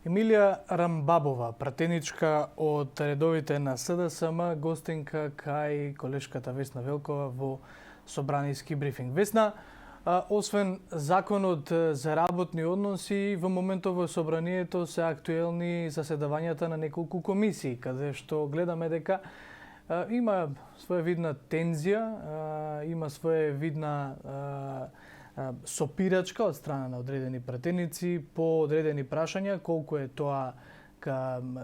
Емилија Рамбабова, пратеничка од редовите на СДСМ, гостинка кај колешката Весна Велкова во собраниски брифинг. Весна, освен законот за работни односи, во моментов во собранието се актуелни заседавањата на неколку комисии, каде што гледаме дека има своевидна тензија, има своевидна сопирачка од страна на одредени пратеници по одредени прашања, колку е тоа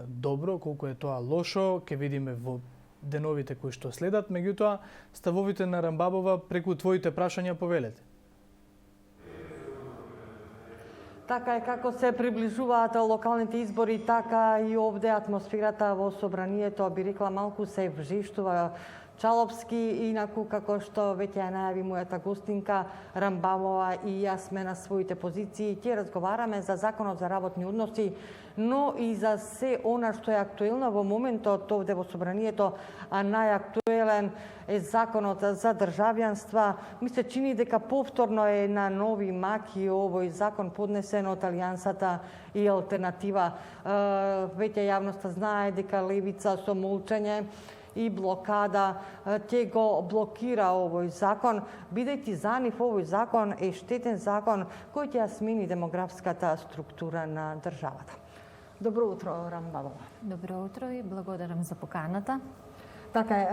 добро, колку е тоа лошо, ќе видиме во деновите кои што следат. Меѓутоа, ставовите на Рамбабова преку твоите прашања повелете. Така е, како се приближуваат локалните избори, така и овде атмосферата во собранието, би рекла, малку се вжиштува чалопски, инаку како што веќе ја најави мојата гостинка Рамбабова и јас сме на своите позиции. Ќе разговараме за законот за работни односи, но и за се она што е актуелно во моментот овде во собранието, а најактуелен е законот за државјанства. Ми се чини дека повторно е на нови маки овој закон поднесен од Алијансата и Алтернатива. Веќе јавноста знае дека левица со молчање и блокада ќе го блокира овој закон, бидејќи за нив овој закон е штетен закон кој ќе ја смени демографската структура на државата. Добро утро, Рамбабова. Добро утро и благодарам за поканата. Така е,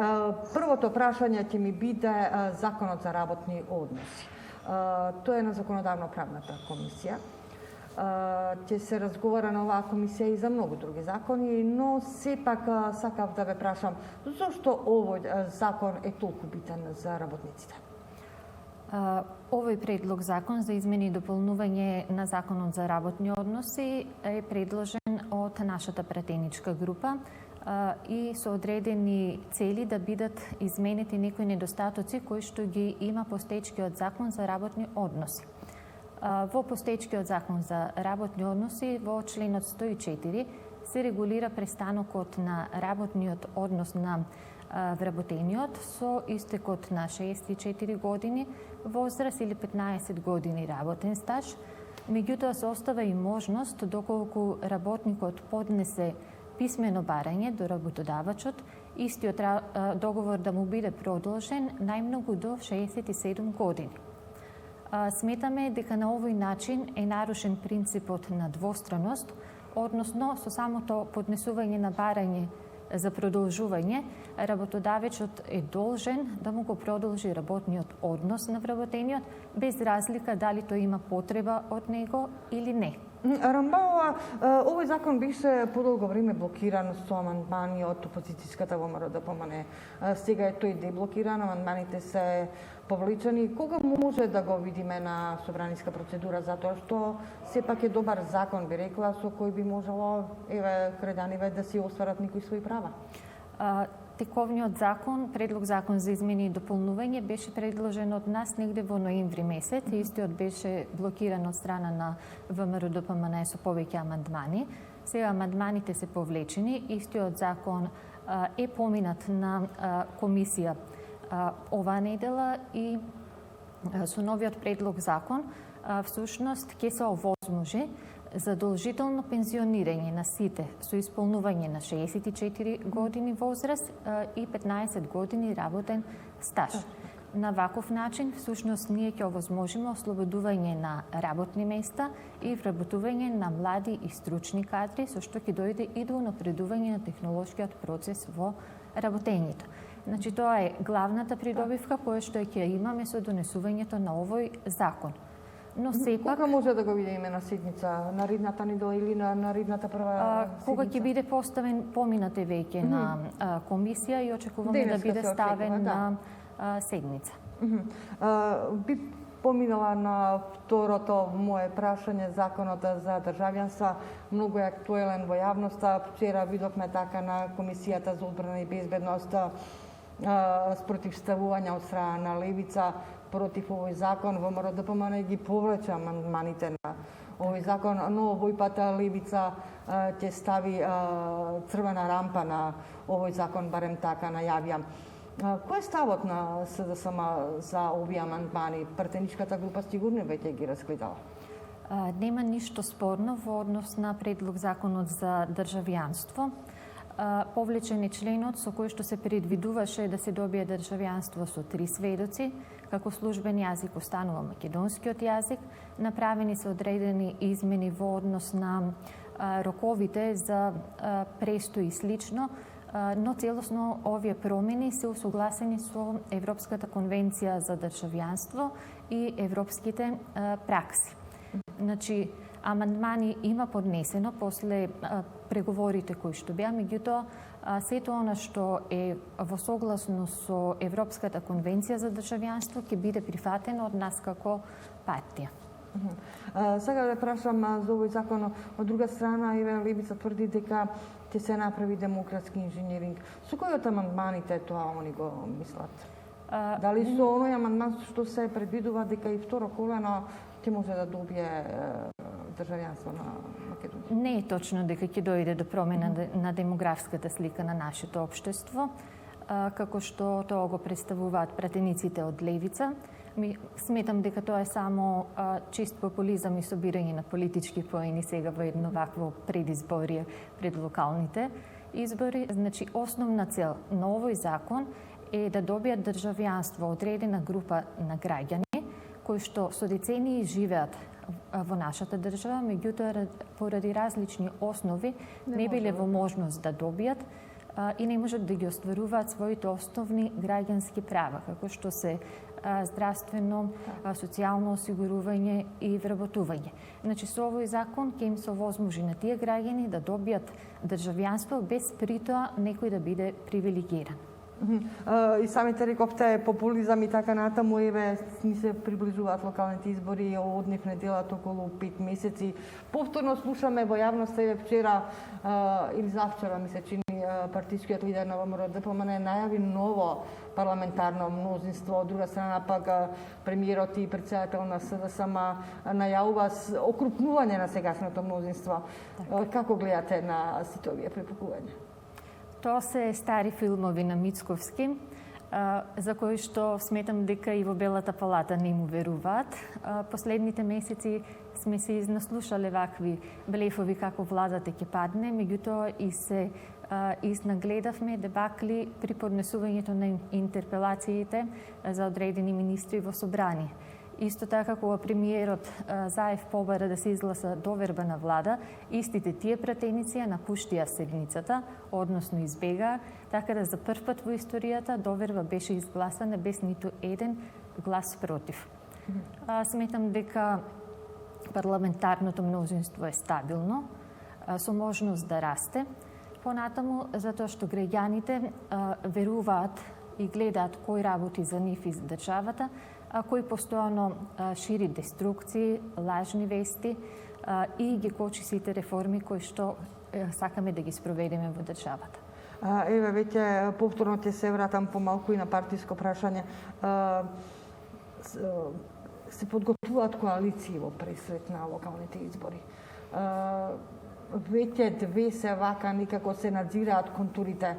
првото прашање ќе ми биде законот за работни односи. Тоа е на законодавно-правната комисија. Ќе се разговара на оваа комисија и за многу други закони, но сепак сакав да ве прашам, зошто овој закон е толку битен за работниците? Овој предлог закон за измени и дополнување на законот за работни односи е предложен од нашата пратеничка група и со одредени цели да бидат изменети некои недостатоци кои што ги има постоечкиот закон за работни односи. Во постоечкиот закон за работни односи во членот 104 се регулира престанокот на работниот однос на вработениот со истекот на 64 години возраст или 15 години работен стаж. Меѓутоа се остава и можност доколку работникот поднесе писмено барање до работодавачот, истиот договор да му биде продолжен најмногу до 67 години. Сметаме дека на овој начин е нарушен принципот на двостраност, односно со самото поднесување на барање за продолжување, работодавачот е должен да му го продолжи работниот однос на вработениот, без разлика дали тој има потреба од него или не. Рамбабова, овој закон беше подолго време блокиран со амандмани од опозицијската ВМРО ДПМН. Сега е тој деблокиран, амандманите се повлечени. Кога може да го видиме на собраниска процедура, затоа што сепак е добар закон, би рекла, со кој би можело граѓаниве да си остварат некои своји права? Тековниот закон, предлог закон за измени и дополнување, беше предложен од нас негде во ноември месец. Истиот беше блокиран од страна на ВМРО ДПМН со повеќе амандмани. Сега амандманите се повлечени. Истиот закон е поминат на комисија оваа недела и со новиот предлог закон всушност ќе се овозможи задолжително пензионирање на сите со исполнување на 64 години возраст и 15 години работен стаж. На ваков начин, всушност, ние ќе овозможиме ослободување на работни места и вработување на млади и стручни кадри, со што ќе дојде и до напредување на технолошкиот процес во работењето. Значи, тоа е главната придобивка која што ќе имаме со донесувањето на овој закон. Но сепак, кога може да го видиме на седница, наредната недела или на наредната прва седница? Кога ќе биде поставен, поминате веќе на комисија и очекуваме да биде ставен на седница. Би поминала на второто мое прашање, законот за државјанства, многу е актуелен во јавноста. Вчера видовме така на Комисијата за одбрана и безбедност спротивставување од страна на левица против овој закон. ВМРО ДПМН ги повлече амандманите на овој закон, но овој пат левица ќе стави црвена рампа на овој закон, барем така најавија. Кој е ставот на СДСМ за овие амандмани? Пратеничката група сигурно веќе ги разгледала. Нема ништо спорно во однос на предлог законот за државјанство. Повлечен е членот со кој што се предвидуваше да се добие државјанство со 3 сведоци, како службен јазик останува македонскиот јазик. Направени се одредени измени во однос на роковите за престој и слично, но целосно овие промени се усогласени со Европската конвенција за државјанство и европските пракси. Значи, амандмани има поднесено после преговорите кои што беа, меѓутоа сето она што е во согласно со Европската конвенција за државјанство ќе биде прифатено од нас како партија. Сега да прашам за овој закон, од друга страна Иван Лебица тврди дека ќе се направи демократски инженеринг. Со кој од амандманите тоа они го мислат? Дали со оној амандман што се предвидува дека и второ колено ќе може да добие државјанство на Македонија? Не е точно дека ќе дојде до промена на демографската слика на нашето општество, како што тоа го представуваат пратениците од левица. Сметам дека тоа е само чист популизам и собирање на политички поени сега во едно вакво предизборие пред локалните избори. Значи, основна цел на овој закон е да добијат државјанство одредена група на граѓани кои што со децении живеат во нашата држава, меѓутоа поради различни основи не биле во можност да добијат и не можат да ги остваруваат своите основни граѓански права, како што се здравствено, социјално осигурување и вработување. Значи, со овој закон ќе им се овозможи на тие граѓани да добијат државјанство без притоа некој да биде привилегиран. И самите рековте популизам и така натаму, еве ни се приближуваат локалните избори, од нив неделат околу 5 месеци. Повторно слушаме во јавноста, еве вчера или завчера ми се чини партискиот лидер на ВМРО ДПМН најави ново парламентарно мнозинство, од друга страна пак премиерот и претседател на СДСМ најавува окрупнување на сегашното мнозинство. Како гледате на сите овие препукувања? Тоа се стари филмови на Мицковски, за кои што сметам дека и во Белата палата не му веруваат. Последните месеци сме се изнаслушале вакви блефови како владата ќе падне, меѓутоа и се изнагледавме дебакли при поднесувањето на интерпелациите за одредени министри во собрание. Исто така, кога премиерот Заев побара да се изгласа доверба на влада, истите тие пратеници ја напуштија седницата, односно избегаа, така да за прв пат во историјата доверба беше изгласана без ниту еден глас против. Сметам дека парламентарното мнозинство е стабилно, со можност да расте. Понатаму, затоа што граѓаните веруваат и гледаат кој работи за нив и за државата, а кој постојано шири деструкции, лажни вести и ги кочи сите реформи кои што сакаме да ги спроведеме во државата. Еве, веќе повторно ќе се вратам помалку и на партиско прашање. Се подготвуваат коалиции во пресрет на локалните избори. Веќе две се вака никако се надзираат контурите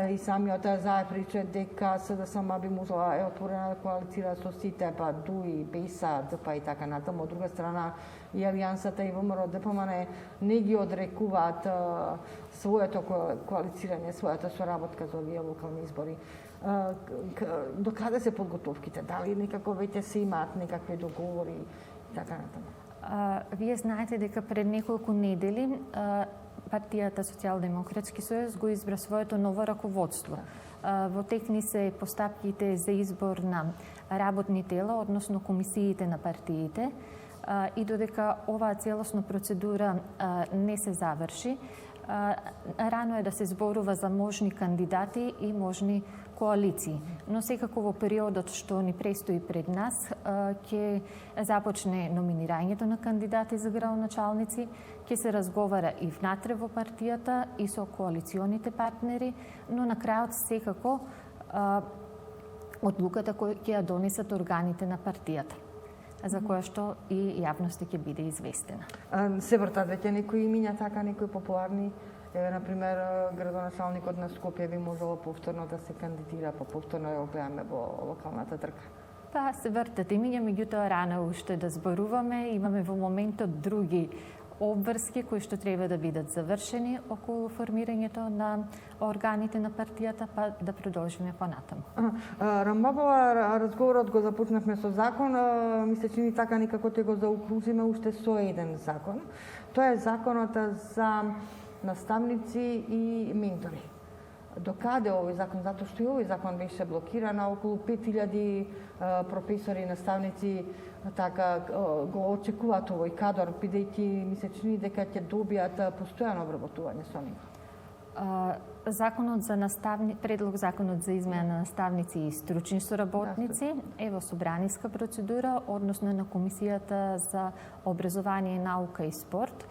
и самиот Заев рече дека СДСМ би можела е отворена да коалицира со сите, па ДУИ, БЕСА, ДП и така натаму. Од друга страна и Алијансата и ВМРО ДПМН не ги одрекуваат своето коалицирање, својата соработка за овие локални избори. До каде се подготовките? Дали некако веќе се имаат некакви договори и така натаму? Вие знаете дека пред неколку недели партијата Социјалдемократски сојуз го избра своето ново раководство. Во текни се постапките за избор на работни тела, односно комисиите на партиите, и додека оваа целосна процедура не се заврши, рано е да се зборува за можни кандидати и можни коалиции. Но секако во периодот што ни престои пред нас, ќе започне номинирањето на кандидати за градоначалници, ќе се разговара и внатре во партијата и со коалиционите партнери, но на крајот секако одлуката која ќе ја донесат органите на партијата, за која што и јавноста ќе биде известена. Се вртат веќе некои имиња, така некои популарни. Еве, например, градоначалникот на Скопје би можело повторно да се кандидира, па повторно ја гледаме во локалната трка. Па се вртат имиња, меѓутоа рано уште да зборуваме, имаме во моментот други обврски кои што треба да бидат завршени околу формирањето на органите на партијата, па да продолжиме понатаму. Рамбабова, разговорот го започнавме со закон, ми се чини така некако ќе го заокружиме уште со еден закон. Тоа е законот за наставници и ментори. Докаде овој закон? Затоа што и овој закон беше блокиран, а околу 5000 професори, наставници така го очекуваат овој кадар, бидејќи ми се чини дека ќе добијат постојано обработување со него. Законот за предлог законот за измена на наставници и стручни соработници е во собраниска процедура, односно на Комисијата за образование, наука и спорт,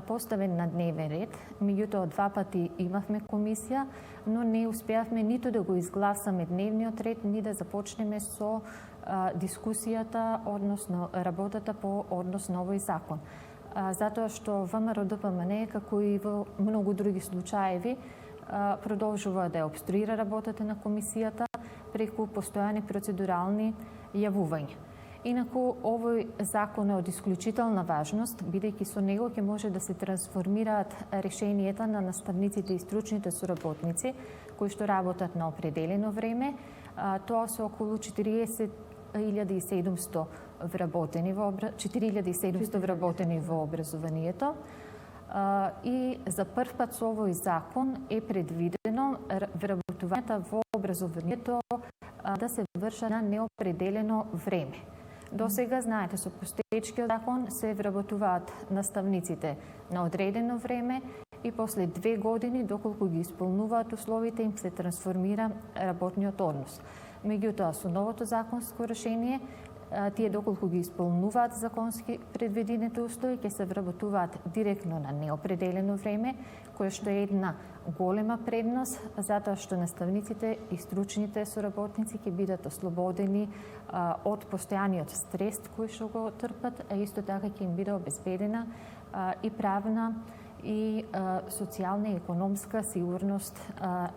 поставен на дневен ред. Меѓутоа, 2 пати имавме комисија, но не успеавме ниту да го изгласаме дневниот ред, ни да започнеме со дискусијата, односно работата по однос на овој закон. Затоа што ВМРО-ДПМН, како и во многу други случаеви, продолжува да ја обструира работата на комисијата преку постојани процедурални јавувања. Инаку, овој закон е од исклучителна важност, бидејќи со него ќе може да се трансформираат решенијата на наставниците и стручните соработници кои што работат на определено време. Тоа се околу 4700 вработени во образованието. И за прв пат со овој закон е предвидено вработувањата во образованието да се вршат на неопределено време. До сега, знаете, со постоечкиот закон се вработуваат наставниците на одредено време и после 2 години, доколку ги исполнуваат условите, им се трансформира работниот однос. Меѓутоа, со новото законско решение, тие доколку ги исполнуваат законски предвидените услови, ќе се вработуваат директно на неопределено време, кое што е една голема предност, затоа што наставниците и стручните соработници ќе бидат ослободени од постојаниот стрес кој што го трпат, а исто така ќе им биде обезбедена и правна и социјална и економска сигурност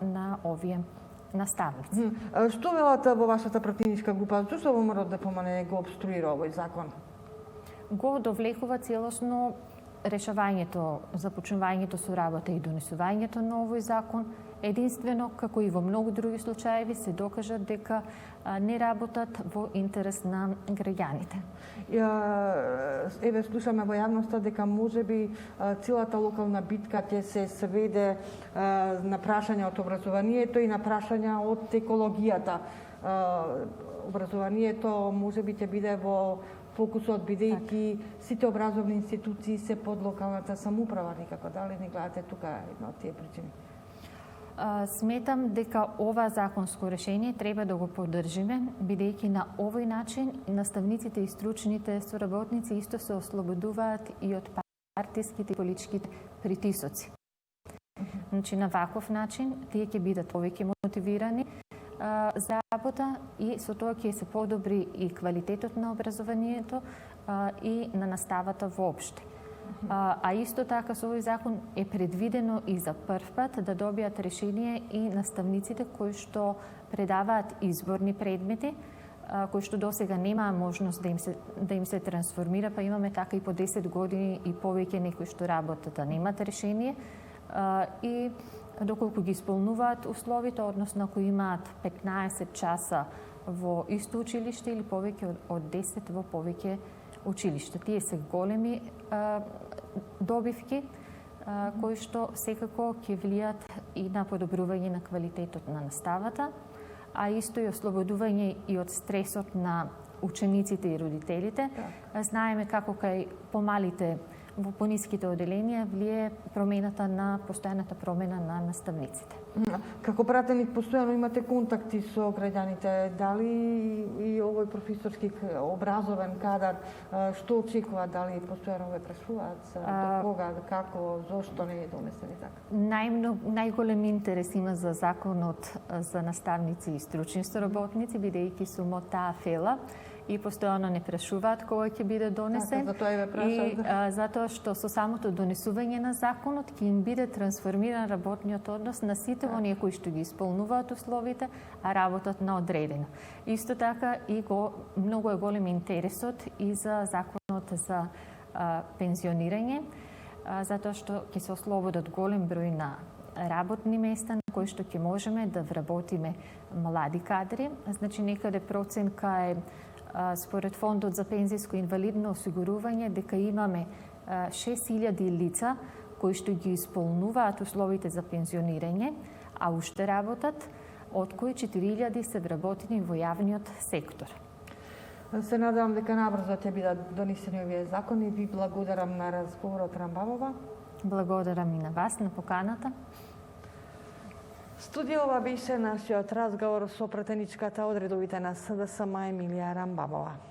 на овие наставници. Што велат во вашата пратеничка група? Зошто ВМРО-ДПМН го обструира овој закон? Го довлекува целосно решавањето, започнувањето со работа и донесувањето на овој закон. Единствено, како и во многу други случаеви, се докажат дека не работат во интерес на граѓаните. Еве, слушаме во јавноста дека можеби целата локална битка ќе се сведе на прашања од образованието и на прашања од екологијата. Образованието можеби ќе биде во фокусот, бидејќи сите образовни институции се под локалната самоуправа, никако. Дали не гледате тука една од тие причини? Сметам дека ова законско решение треба да го поддржиме, бидејќи на овој начин наставниците и стручните соработници исто се ослободуваат и од партиските и политичките притисоци. Значи, на ваков начин тие ќе бидат повеќе мотивирани за работа и со тоа ќе се подобри и квалитетот на образованието и на наставата воопште. А исто така со овој закон е предвидено и за прв пат да добијат решение и наставниците кои што предаваат изборни предмети, кои што досега немаа можност да им се трансформира, па имаме така и по 10 години и повеќе некои што работат а немат решение. И доколку ги исполнуваат условите, односно ако имаат 15 часа во исто училиште или повеќе од 10 во повеќе училишта. Тие се големи добивки кои што секако ќе влијат и на подобрување на квалитетот на наставата, а исто и ослободување и од стресот на учениците и родителите. Знаеме како кај помалите во пониските оделенија влие постојаната промена на наставниците. Како пратеник постојано имате контакти со граѓаните, дали и овој професорски образовен кадар, што очекуваат, дали постојано ве прашуваат, до кога, како, зошто не е донесен и така? Најголем интерес има за законот за наставници и стручни соработници, бидејќи сум од таа фела и постојано не прашуваат кога ќе биде донесен. Така, затоа и ве прашав. И затоа што со самото донесување на законот ќе им биде трансформиран работниот однос на сите оние кои што ги исполнуваат условите, а работат на одредено. Исто така и многу е голем интересот и за законот за пензионирање, затоа што ќе се ослободат голем број на работни места на кои што ќе можеме да вработиме млади кадри. Значи некаде проценка е според Фондот за пензиско инвалидно осигурување дека имаме 6000 лица кои што ги исполнуваат условите за пензионирање, а уште работат, од кои 4000 се вработени во јавниот сектор. Се надевам дека набрзо ќе бидат донесени овие закони. Ви благодарам на разговорот, Рамбабова. Благодарам и на вас на поканата. Студиова беше нашиот разговор со пратеничката од редовите на СДСМ Емилија Рамбабова.